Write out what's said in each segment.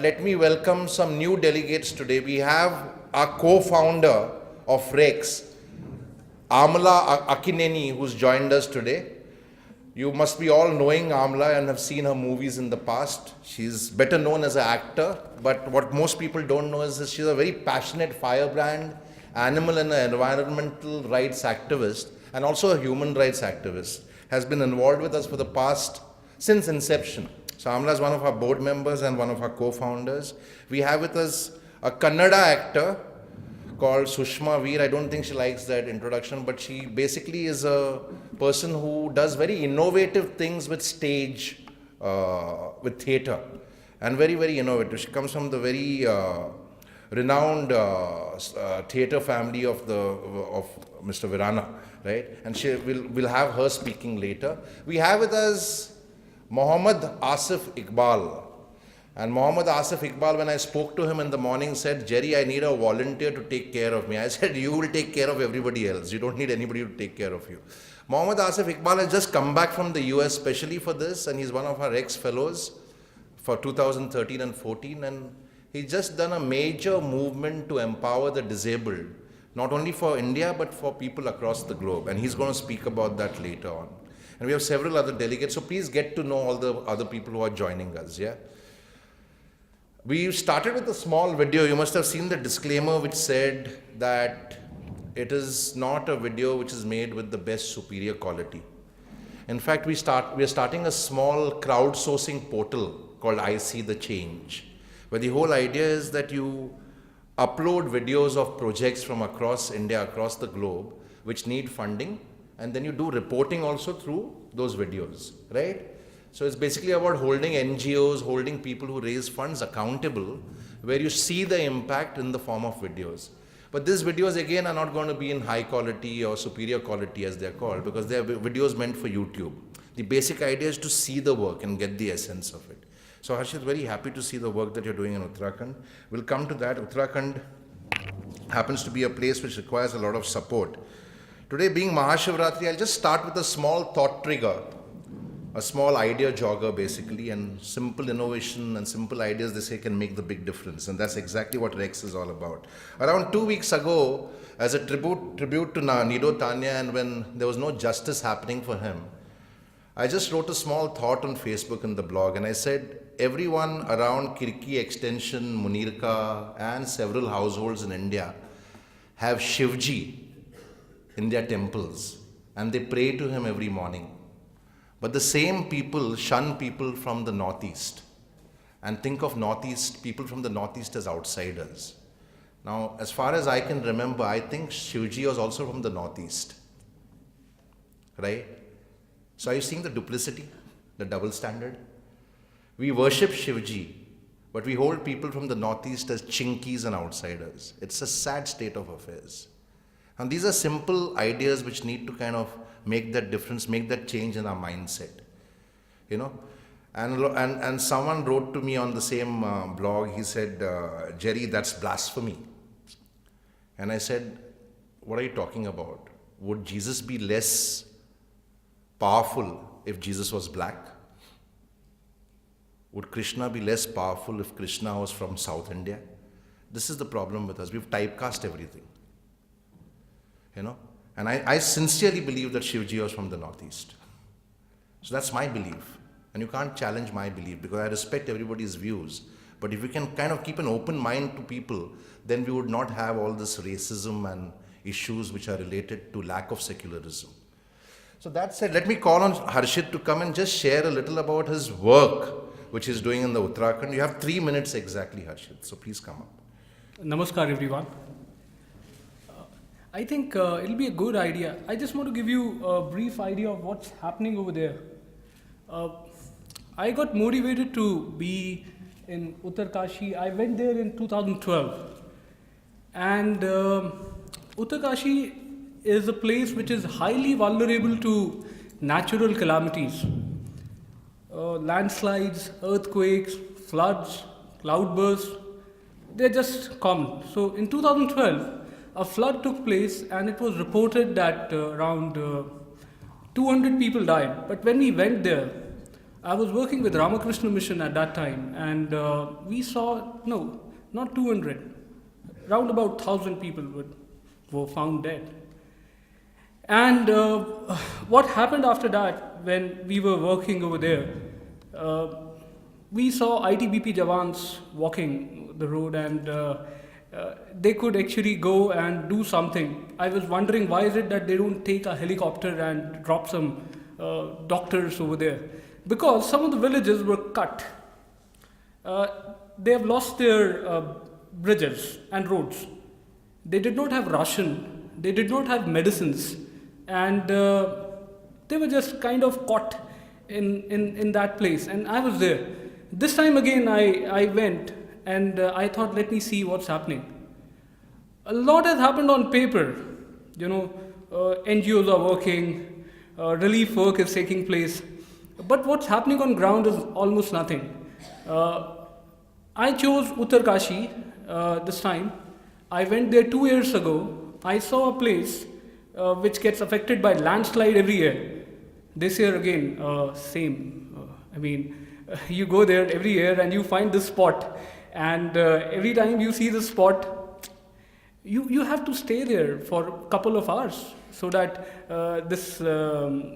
let me welcome some new delegates today. We have our co-founder of Rex, Amla Akineni, who's joined us today. You must be all knowing Amla and have seen her movies in the past. She's better known as an actor, but what most people don't know is that she's a very passionate firebrand, animal and environmental rights activist, and also a human rights activist. Has been involved with us for the past, since inception. So Amla is one of our board members and one of our co-founders. We have with us a Kannada actor called Sushma Veer. I don't think she likes that introduction, but she basically is a person who does very innovative things with stage, with theatre, and very, very innovative. She comes from the very renowned theatre family of Mr. Virana, right? And we'll have her speaking later. We have with us Mohammad Asif Iqbal. And Mohammad Asif Iqbal, when I spoke to him in the morning, said, Jerry, I need a volunteer to take care of me. I said, you will take care of everybody else. You don't need anybody to take care of you. Mohammad Asif Iqbal has just come back from the US specially for this, and he's one of our Rex fellows for 2013 and 14. And he's just done a major movement to empower the disabled, not only for India, but for people across the globe. And he's going to speak about that later on. And we have several other delegates, so please get to know all the other people who are joining us, yeah? We started with a small video. You must have seen the disclaimer which said that it is not a video which is made with the best superior quality. In fact, we are starting a small crowdsourcing portal called I See the Change, where the whole idea is that you upload videos of projects from across India, across the globe, which need funding, and then you do reporting also through those videos, right? So it's basically about holding NGOs, holding people who raise funds accountable, where you see the impact in the form of videos. But these videos again are not going to be in high quality or superior quality as they're called, because they're videos meant for YouTube. The basic idea is to see the work and get the essence of it. So Harshit, very happy to see the work that you're doing in Uttarakhand. We'll come to that. Uttarakhand happens to be a place which requires a lot of support. Today being Mahashivratri, I'll just start with a small thought trigger. A small idea jogger basically, and simple innovation and simple ideas, they say, can make the big difference, and that's exactly what Rex is all about. Around 2 weeks ago, as a tribute to Nido Tanya, and when there was no justice happening for him, I just wrote a small thought on Facebook in the blog, and I said, everyone around Kirki Extension, Munirka, and several households in India have Shivji in their temples, and they pray to him every morning. But the same people shun people from the Northeast and think of people from the Northeast as outsiders. Now, as far as I can remember, I think Shivji was also from the Northeast, right? So are you seeing the duplicity, the double standard? We worship Shivji, but we hold people from the Northeast as chinkies and outsiders. It's a sad state of affairs. And these are simple ideas which need to kind of make that difference, make that change in our mindset, you know. And someone wrote to me on the same blog, he said, Jerry, that's blasphemy. And I said, what are you talking about? Would Jesus be less powerful if Jesus was black? Would Krishna be less powerful if Krishna was from South India? This is the problem with us. We've typecast everything, you know. And I sincerely believe that Shivji was from the Northeast. So that's my belief. And you can't challenge my belief, because I respect everybody's views. But if we can kind of keep an open mind to people, then we would not have all this racism and issues which are related to lack of secularism. So that said, let me call on Harshit to come and just share a little about his work, which he's doing in the Uttarakhand. You have 3 minutes exactly, Harshit. So please come up. Namaskar, everyone. I think it'll be a good idea. I just want to give you a brief idea of what's happening over there. I got motivated to be in Uttarkashi. I went there in 2012. And Uttarkashi is a place which is highly vulnerable to natural calamities. Landslides, earthquakes, floods, cloudbursts, they're just common. So in 2012, a flood took place, and it was reported that around 200 people died. But when we went there, I was working with Ramakrishna Mission at that time, and we saw, no, not 200, round about 1,000 people were found dead. And what happened after that, when we were working over there, we saw ITBP Jawans walking the road, and they could actually go and do something. I was wondering, why is it that they don't take a helicopter and drop some doctors over there? Because some of the villages were cut. They have lost their bridges and roads. They did not have ration, they did not have medicines, and they were just kind of caught in that place. And I was there. This time again, I went, and I thought, let me see what's happening. A lot has happened on paper. NGOs are working, relief work is taking place. But what's happening on ground is almost nothing. I chose Uttarkashi this time. I went there 2 years ago. I saw a place which gets affected by landslide every year. This year again, same. You go there every year and you find this spot. And every time you see this spot, you have to stay there for a couple of hours, so that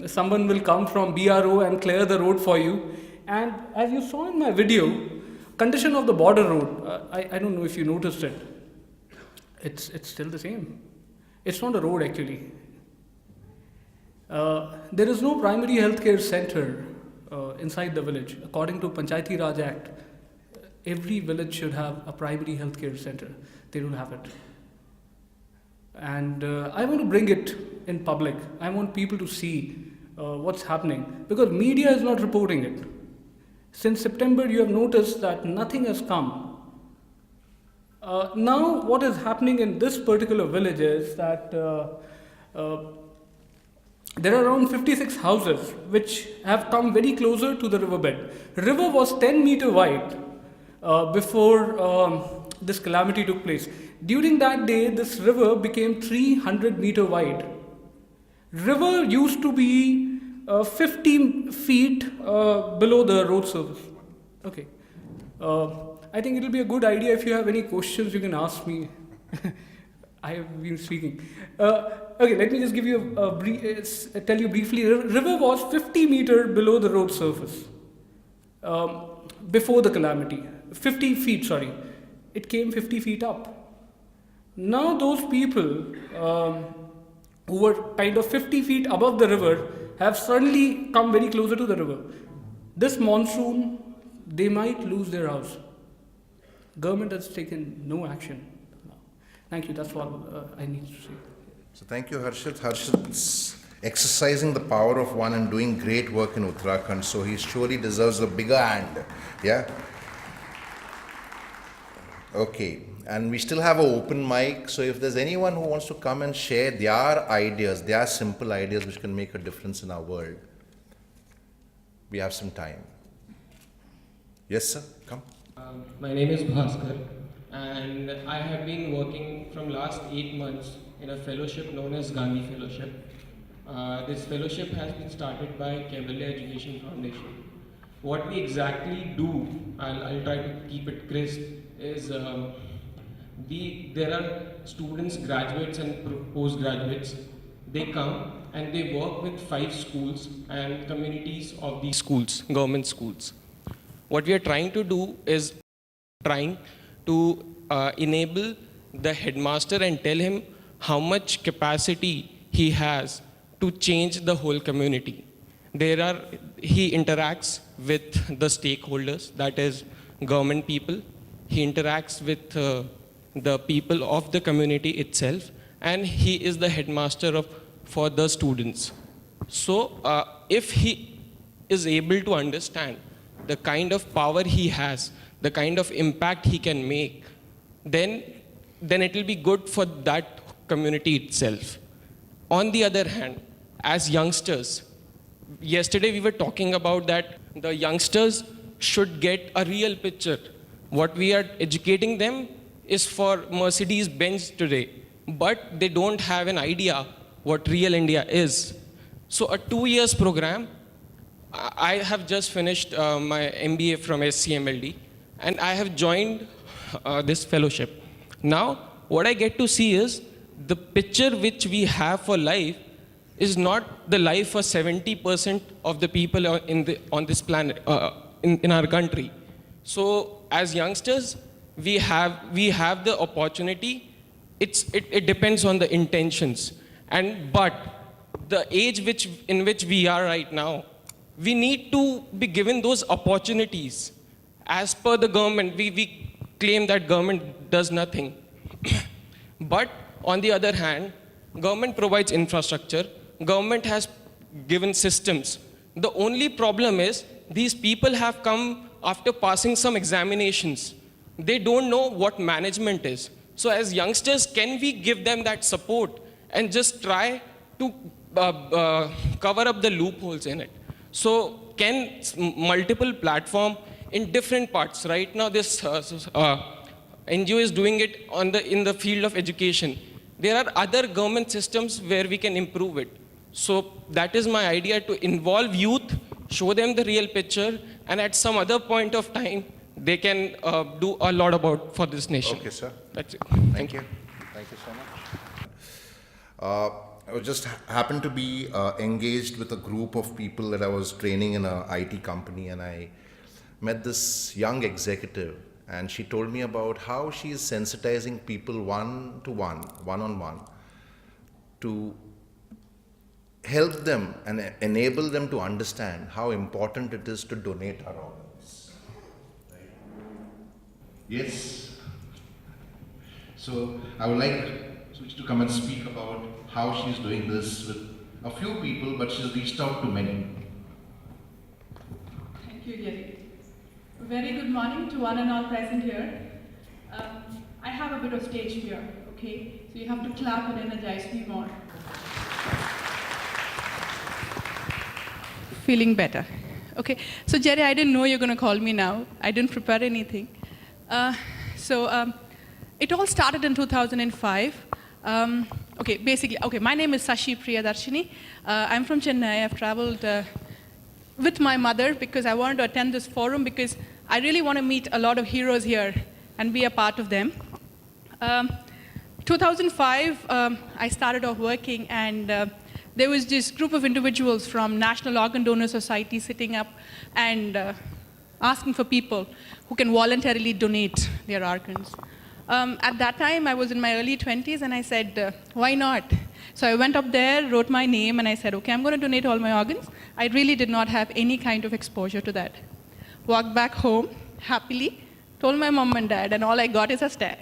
someone will come from BRO and clear the road for you. And as you saw in my video, condition of the border road, I don't know if you noticed it. It's still the same. It's not a road actually. There is no primary healthcare center inside the village. According to Panchayati Raj Act, every village should have a primary healthcare center. They don't have it. And I want to bring it in public. I want people to see what's happening, because media is not reporting it. Since September, you have noticed that nothing has come. Now, what is happening in this particular village is that there are around 56 houses which have come very closer to the riverbed. River was 10 meter wide before this calamity took place. During that day, this river became 300 meter wide. River used to be 50 feet below the road surface. Okay. I think it will be a good idea. If you have any questions, you can ask me. I have been speaking. Okay, let me just give you tell you briefly. River was 50 meter below the road surface before the calamity. 50 feet, sorry. It came 50 feet up. Now those people who were kind of 50 feet above the river have suddenly come very closer to the river. This monsoon, they might lose their house. Government has taken no action. Thank you. That's all I need to say. So thank you, Harshit. Harshit's exercising the power of one and doing great work in Uttarakhand. So he surely deserves a bigger hand. Yeah. Okay. And we still have an open mic. So if there's anyone who wants to come and share their ideas, their simple ideas which can make a difference in our world, we have some time. Yes, sir. Come. My name is Bhaskar, and I have been working from last 8 months in a fellowship known as Gandhi Fellowship. This fellowship has been started by Kaivalya Education Foundation. What we exactly do, I'll try to keep it crisp, is there are students, graduates and postgraduates. They come and they work with 5 schools and communities of these schools, government schools. What we are trying to do is trying to enable the headmaster and tell him how much capacity he has to change the whole community. He interacts with the stakeholders, that is government people. He interacts with the people of the community itself, and he is the headmaster for the students. So if he is able to understand the kind of power he has, the kind of impact he can make, then it will be good for that community itself. On the other hand, as youngsters, yesterday we were talking about that the youngsters should get a real picture. What we are educating them is for Mercedes-Benz today, but they don't have an idea what real India is. So a 2 years program I have just finished my MBA from SCMLD, and I have joined this fellowship. Now, what I get to see is the picture which we have for life is not the life for 70% of the people on this planet, in our country. So, as youngsters, we have the opportunity. It depends on the intentions, but the age in which we are right now, we need to be given those opportunities. As per the government, we claim that government does nothing. But on the other hand, government provides infrastructure, government has given systems. The only problem is these people have come after passing some examinations. They don't know what management is. So as youngsters, can we give them that support and just try to cover up the loopholes in it? So can multiple platform in different parts, right now this NGO is doing it in the field of education. There are other government systems where we can improve it. So that is my idea, to involve youth, show them the real picture, and at some other point of time, they can do a lot for this nation. Okay, sir. That's it. Thank you. Thank you so much. I was just happened to be engaged with a group of people that I was training in an IT company, and I met this young executive, and she told me about how she is sensitizing people one-on-one, to help them and enable them to understand how important it is to donate our organs. Right? Yes. So I would like Suchi to come and speak about how she's doing this with a few people, but she's reached out to many. Thank you, Gary. Very good morning to one and all present here. I have a bit of stage fear, okay? So you have to clap and energize me more. Feeling better. Okay, so Jerry, I didn't know you're going to call me now. I didn't prepare anything. It all started in 2005. My name is Sashi Priyadarshini. I'm from Chennai. I've traveled with my mother because I wanted to attend this forum because I really want to meet a lot of heroes here and be a part of them. 2005, I started off working, and there was this group of individuals from National Organ Donor Society sitting up and asking for people who can voluntarily donate their organs. At that time, I was in my early 20s, and I said, why not? So I went up there, wrote my name, and I said, okay, I'm going to donate all my organs. I really did not have any kind of exposure to that. Walked back home, happily, told my mom and dad, and all I got is a stare.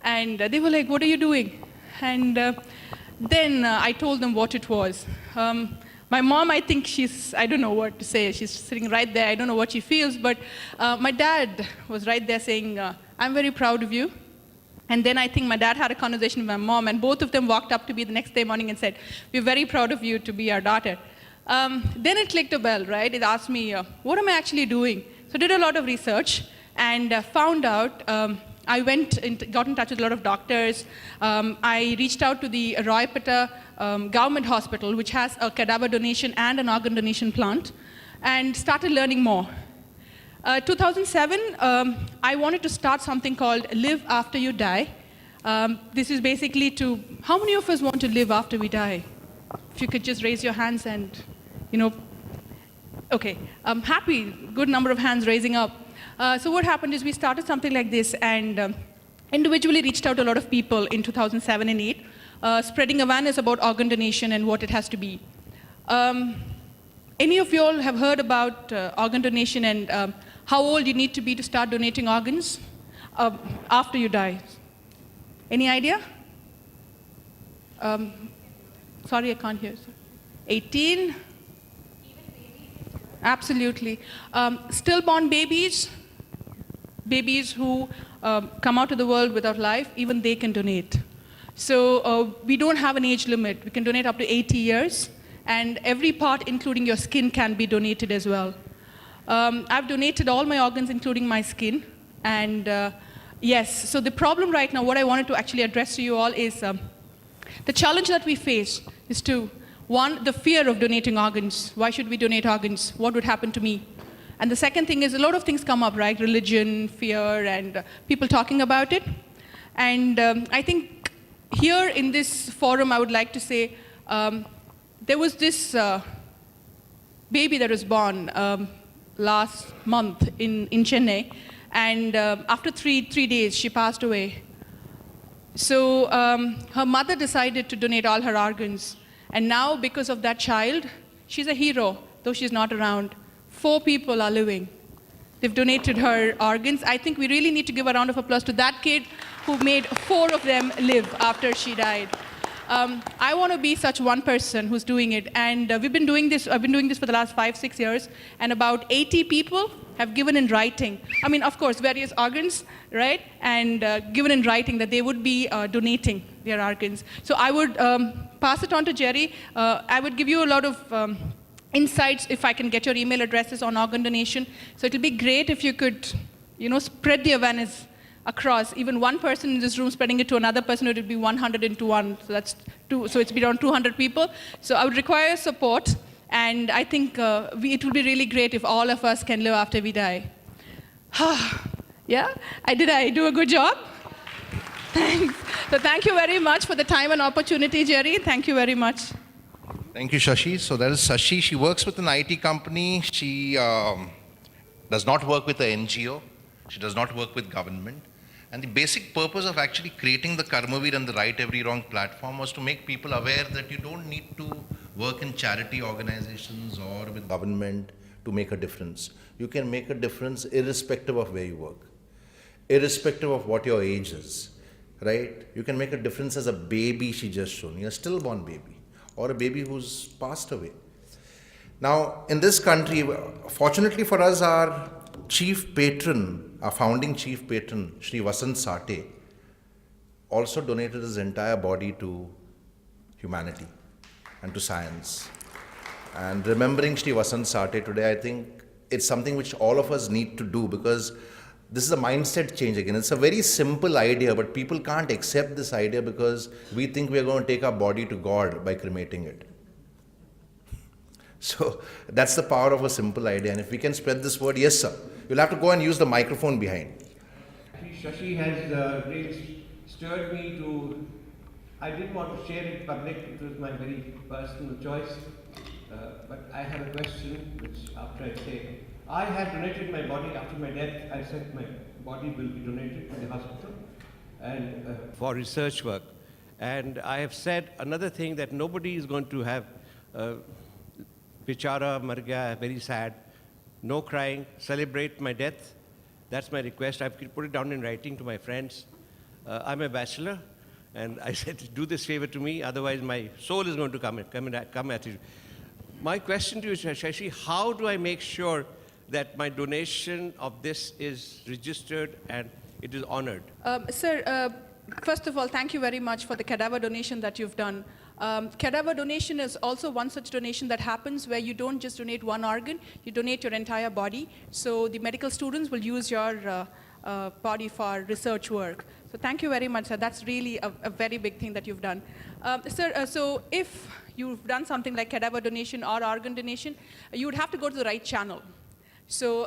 And they were like, what are you doing? And then I told them what it was. My mom, I think I don't know what to say. She's sitting right there. I don't know what she feels, but my dad was right there saying, I'm very proud of you. And then I think my dad had a conversation with my mom, and both of them walked up to me the next day morning and said, we're very proud of you to be our daughter. Then it clicked a bell, right? It asked me, what am I actually doing? So I did a lot of research and found out, I went and got in touch with a lot of doctors. I reached out to the Roypeta government hospital, which has a cadaver donation and an organ donation plant, and started learning more. 2007, I wanted to start something called Live After You Die. This is basically how many of us want to live after we die? If you could just raise your hands and, okay, I'm happy, good number of hands raising up. So what happened is we started something like this, and individually reached out to a lot of people in 2007 and 2008, spreading awareness about organ donation and what it has to be. Any of you all have heard about organ donation and how old you need to be to start donating organs after you die? Any idea? Sorry, I can't hear. 18? Absolutely. Stillborn babies who come out to the world without life, even they can donate. So we don't have an age limit. We can donate up to 80 years, and every part, including your skin, can be donated as well. I've donated all my organs, including my skin, and yes, so the problem right now, what I wanted to actually address to you all is the challenge that we face is to One, the fear of donating organs. Why should we donate organs? What would happen to me? And the second thing is a lot of things come up, right? Religion, fear, and people talking about it. And I think here in this forum, I would like to say there was this baby that was born last month in Chennai, and after three days, she passed away. So her mother decided to donate all her organs. And now, because of that child, she's a hero, though she's not around. 4 people are living. They've donated her organs. I think we really need to give a round of applause to that kid who made 4 of them live after she died. I want to be such one person who's doing it. And I've been doing this for the last 5-6 years, and about 80 people have given in writing. I mean, of course, various organs, right? And given in writing that they would be donating their organs. So I would pass it on to Jerry. I would give you a lot of insights if I can get your email addresses on organ donation. So it'll be great if you could, spread the awareness across. Even one person in this room spreading it to another person, it would be 100 into 1. So that's 2. So it's be around 200 people. So I would require support. And I think it would be really great if all of us can live after we die. Yeah? Did I do a good job? Thanks. So thank you very much for the time and opportunity, Jerry. Thank you very much. Thank you, Shashi. So that is Shashi. She works with an IT company. She does not work with an NGO. She does not work with government. And the basic purpose of actually creating the Karmavir and the Right Every Wrong platform was to make people aware that you don't need to work in charity organizations or with government to make a difference. You can make a difference irrespective of where you work, irrespective of what your age is, right? You can make a difference as a baby she just shown, a stillborn baby, or a baby who's passed away. Now, in this country, fortunately for us, our chief patron, our founding chief patron, Shri Vasant Sate, also donated his entire body to humanity and to science. And remembering Shri Vasant Sate today, I think it's something which all of us need to do, because this is a mindset change again. It's a very simple idea, but people can't accept this idea because we think we are going to take our body to God by cremating it. So that's the power of a simple idea. And if we can spread this word, yes, sir. You'll have to go and use the microphone behind. Shashi has really stirred me to. I didn't want to share it public. It was my very personal choice. But I have a question, which after I say, I had donated my body after my death. I said my body will be donated to the hospital and for research work. And I have said another thing, that nobody is going to have Bichara Mar Gaya, very sad. No crying, celebrate my death. That's my request. I've put it down in writing to my friends. I'm a bachelor, and I said, do this favor to me, otherwise my soul is going to come at you. My question to you, Shashi, how do I make sure that my donation of this is registered and it is honored? Sir, first of all, thank you very much for the cadaver donation that you've done. Cadaver donation is also one such donation that happens where you don't just donate one organ, you donate your entire body. So the medical students will use your body for research work. So thank you very much, sir. That's really a very big thing that you've done. Sir, so if you've done something like cadaver donation or organ donation, you would have to go to the right channel. So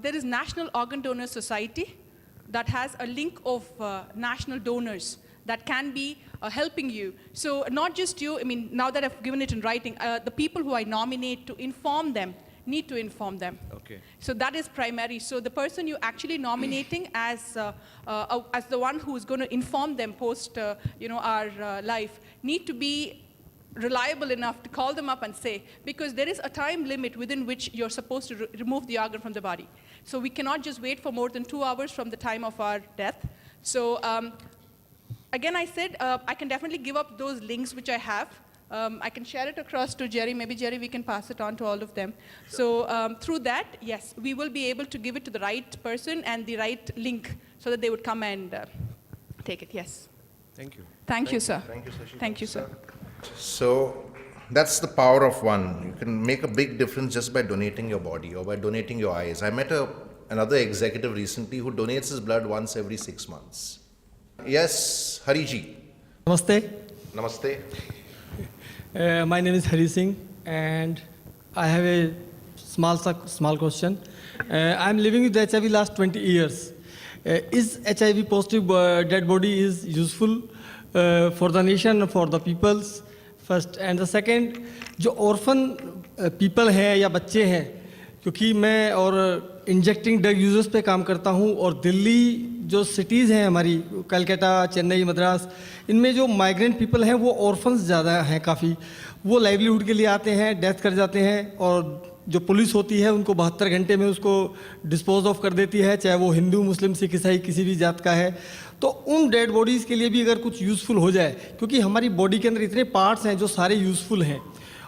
there is National Organ Donors Society that has a link of national donors that can be helping you. So not just you, I mean, now that I've given it in writing, the people who I nominate to inform them need to inform them. Okay. So that is primary. So the person you're actually nominating as the one who's going to inform them post our life need to be reliable enough to call them up and say, because there is a time limit within which you're supposed to remove the organ from the body. So we cannot just wait for more than 2 hours from the time of our death. So again, I said, I can definitely give up those links which I have. I can share it across to Jerry. Maybe Jerry, we can pass it on to all of them. So through that, yes, we will be able to give it to the right person and the right link so that they would come and take it. Yes. Thank you. Thank you, sir. Thank you, Shashi. Thank you, sir. So that's the power of one. You can make a big difference just by donating your body or by donating your eyes. I met another executive recently who donates his blood once every 6 months. Yes, Hariji. Namaste. Namaste. My name is Hari Singh, and I have a small question. I'm living with HIV last 20 years. Is HIV positive dead body is useful for the nation, for the peoples? First, and the second, जो orphan people हैं या बच्चे हैं, क्योंकि मैं और injecting drug users पे काम करता हूँ, और दिल्ली जो सिटीज़ हैं हमारी, कलकत्ता, चेन्नई, मद्रास, इनमें जो माइग्रेंट पीपल हैं वो ऑर्फन्स ज़्यादा हैं काफ़ी. वो लाइवलीहुड के लिए आते हैं, डेथ कर जाते हैं, और जो पुलिस होती है उनको 72 घंटे में उसको डिस्पोज ऑफ कर देती है, चाहे वो हिंदू, मुस्लिम, सिख, ईसाई किसी भी जात का है. तो उन डेड बॉडीज़ के लिए भी अगर कुछ यूज़फुल हो जाए, क्योंकि हमारी बॉडी के अंदर इतने पार्ट्स हैं जो सारे यूज़फुल हैं,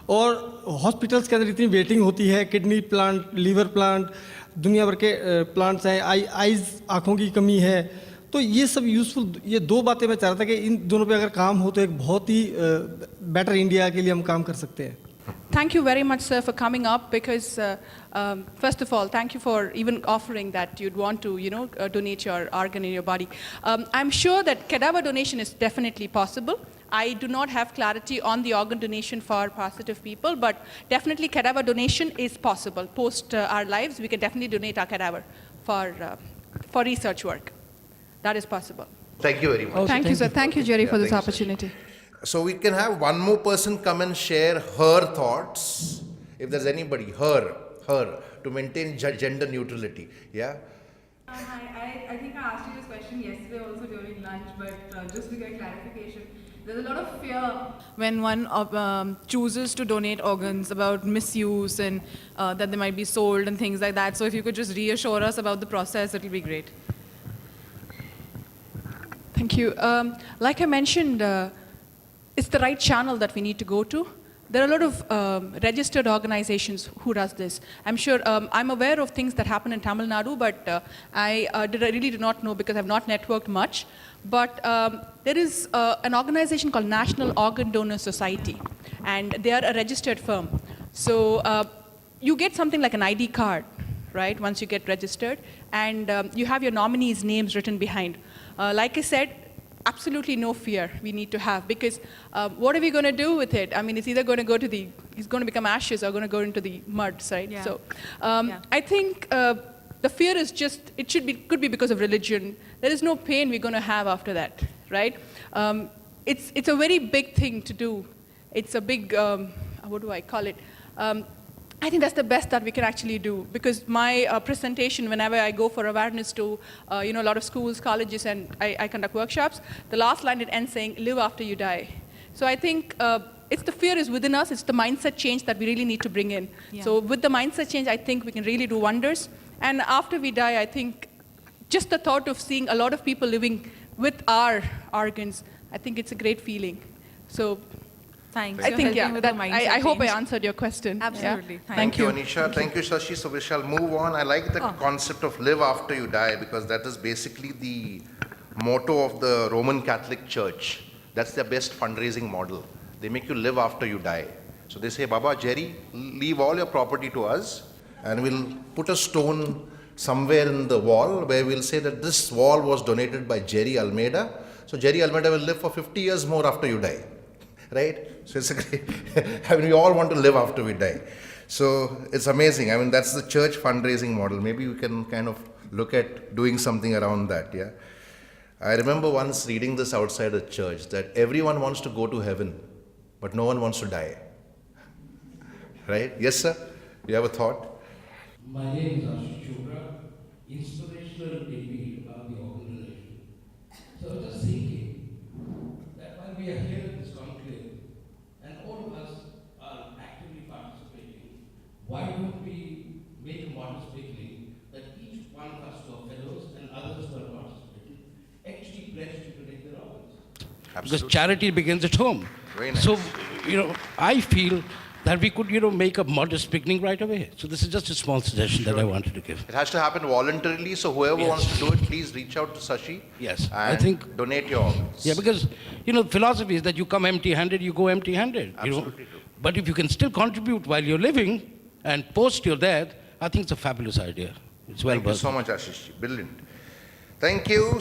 और हॉस्पिटल्स के अंदर इतनी वेटिंग होती है, किडनी प्लांट, लीवर प्लांट, दुनिया भर के प्लांट्स हैं, आइज़, आँखों की कमी है, तो ये सब यूज़फुल. ये दो बातें मैं चाह रहा था कि इन दोनों पे अगर काम हो तो एक बहुत ही बेटर इंडिया के लिए हम काम कर सकते हैं. Thank you very much, sir, for coming up. Because first of all, thank you for even offering that you'd want to, donate your organ in your body. I'm sure that cadaver donation is definitely possible. I do not have clarity on the organ donation for positive people, but definitely cadaver donation is possible. Post our lives, we can definitely donate our cadaver for research work. That is possible. Thank you very much. Okay, Thank you, sir. Thank you, Jerry, for Yeah, this thank you, opportunity. So we can have one more person come and share her thoughts, if there's anybody, her, to maintain gender neutrality. Yeah? Hi, I think I asked you this question yesterday also during lunch, but just to get clarification, there's a lot of fear when one chooses to donate organs about misuse and that they might be sold and things like that. So if you could just reassure us about the process, it will be great. Thank you. Like I mentioned, it's the right channel that we need to go to. There are a lot of registered organizations who does this. I'm sure, I'm aware of things that happen in Tamil Nadu, but I really do not know because I've not networked much. But there is an organization called National Organ Donor Society, and they are a registered firm. So you get something like an ID card, right, once you get registered, and you have your nominees' names written behind. Like I said, absolutely no fear we need to have, because what are we going to do with it? I mean, it's either going to go to it's going to become ashes or going to go into the mud, right? Yeah. So Yeah. I think the fear is just, could be because of religion. There is no pain we're going to have after that, right? It's a very big thing to do. It's a big, what do I call it? I think that's the best that we can actually do, because my presentation, whenever I go for awareness to a lot of schools, colleges, and I conduct workshops, the last line it ends saying, live after you die. So I think it's the fear is within us, it's the mindset change that we really need to bring in. Yeah. So with the mindset change, I think we can really do wonders. And after we die, I think just the thought of seeing a lot of people living with our organs, I think it's a great feeling. So Thanks. I You're think, helping with the mindset I hope I change. answered your question. Yeah. Absolutely. Thank you, Anisha. Thank you, Shashi. So we shall move on. I like the Oh. concept of live after you die, because that is basically the motto of the Roman Catholic Church. That's their best fundraising model. They make you live after you die. So they say, Baba, Jerry, leave all your property to us, and we'll put a stone somewhere in the wall where we'll say that this wall was donated by Jerry Almeida. So Jerry Almeida will live for 50 years more after you die. Right? So it's a great, I mean, we all want to live after we die. So it's amazing. I mean, that's the church fundraising model. Maybe we can kind of look at doing something around that, yeah? I remember once reading this outside a church, that everyone wants to go to heaven, but no one wants to die. Right? Yes, sir? You have a thought? My name is Ashish Chopra, inspirational indeed about the organ donation. So I was just thinking that while we are here in this conclave, and all of us are actively participating, why don't we make a modest beginning that each one of us, who are fellows and others who are participating, actually pledge to donate their organs? Absolutely. Because charity begins at home. Very nice. So, I feel that we could, make a modest beginning right away. So this is just a small suggestion that I wanted to give. It has to happen voluntarily, so whoever Yes. wants to do it, please reach out to Sashi. Yes, And I think- donate your organs. Yeah, because, philosophy is that you come empty-handed, you go empty-handed. Absolutely true. But if you can still contribute while you're living and post your death, I think it's a fabulous idea. It's well Thank you worth so much, Ashish. Brilliant. Thank you.